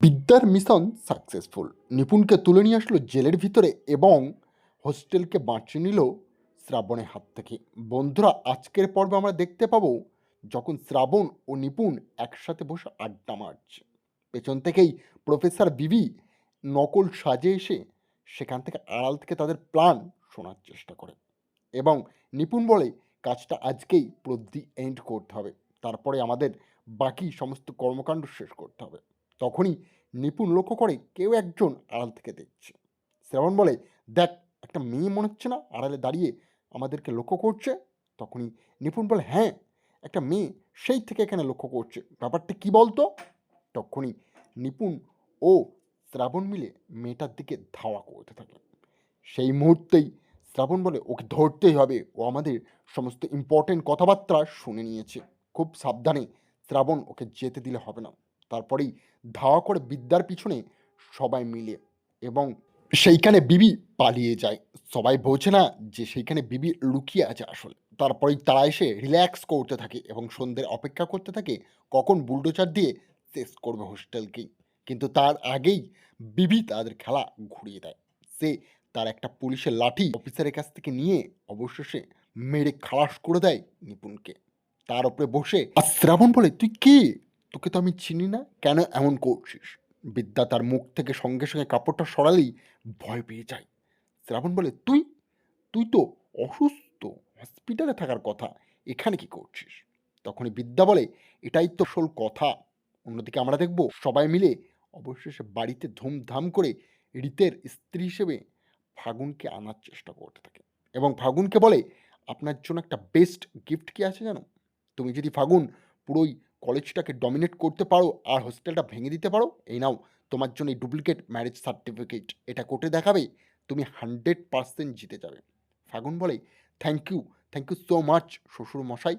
বিদ্যার mission successful. নিপুণকে তুলে নিয়ে আসলো জেলের ভিতরে এবং হোস্টেলকে বাঁচিয়ে নিল শ্রাবণের হাত থেকে। বন্ধুরা, আজকের পর্বে আমরা দেখতে পাবো যখন শ্রাবণ ও নিপুণ একসাথে বসে আড্ডা মারছে। পেছন থেকেই প্রফেসর বিবি নকল সাজে এসে সেখান থেকে আড়াল থেকে তাদের প্ল্যান শোনার চেষ্টা করে এবং নিপুণ বলে কাজটা আজকেই পুরো দি এন্ড করতে হবে, তারপরে আমাদের বাকি সমস্ত কর্মকাণ্ড শেষ করতে হবে। তখনই নিপুণ লক্ষ্য করে কেউ একজন আড়াল থেকে দেখছে। শ্রাবণ বলে, দেখ, একটা মেয়ে মনে হচ্ছে না আড়ালে দাঁড়িয়ে আমাদেরকে লক্ষ্য করছে? তখনই নিপুণ বলে, হ্যাঁ, একটা মেয়ে সেই থেকে এখানে লক্ষ্য করছে, ব্যাপারটা কি বলতো? তখনই নিপুণ ও শ্রাবণ মিলে মেয়েটার দিকে ধাওয়া করতে থাকে। সেই মুহূর্তেই শ্রাবণ বলে, ওকে ধরতেই হবে, ও আমাদের সমস্ত ইম্পর্টেন্ট কথাবার্তা শুনে নিয়েছে, খুব সাবধানে শ্রাবণ ওকে যেতে দিলে হবে না। তারপরেই ধাওয়া করে বিদ্যার পিছনে সবাই মিলে এবং সেইখানে বিবি পালিয়ে যায়। সবাই বোঝে না যে সেইখানে বিবি লুকিয়ে আছে আসলে। তারপরেই তারা এসে রিল্যাক্স করতে থাকে এবং সন্ধ্যের অপেক্ষা করতে থাকে কখন বুলডোজার দিয়ে শেষ করবে হোস্টেলকেই। কিন্তু তার আগেই বিবি তাদের খেলা ঘুরিয়ে দেয়। সে তার একটা পুলিশের লাঠি অফিসারের কাছ থেকে নিয়ে অবশেষে মেরে খালাস করে দেয় নিপুণকে। তার উপরে বসে আর শ্রাবণ বলে, তুই কে? তোকে তো আমি চিনি না, কেন এমন করছিস? বিদ্যা তার মুখ থেকে সঙ্গে সঙ্গে কাপড়টা সরালেই ভয় পেয়ে যায়। শ্রাবণ বলে, তুই তুই তো অসুস্থ, হসপিটালে থাকার কথা, এখানে কি করছিস? তখনই বিদ্যা বলে, এটাই তো আসল কথা। অন্যদিকে আমরা দেখব সবাই মিলে অবশেষে বাড়িতে ধুমধাম করে রীতের স্ত্রী হিসেবে ফাগুনকে আনার চেষ্টা করতে থাকে এবং ফাগুনকে বলে, আপনার জন্য একটা বেস্ট গিফট কি আছে জানো? তুমি যদি ফাগুন পুরোই কলেজটাকে ডমিনেট করতে পারো আর হোস্টেলটা ভেঙে দিতে পারো, এই নাও তোমার জন্য এই ডুপ্লিকেট ম্যারেজ সার্টিফিকেট, এটা কোর্টে দেখাবে, তুমি 100% জিতে যাবে। ফাগুন বলে, থ্যাংক ইউ সো মাচ শ্বশুর মশাই।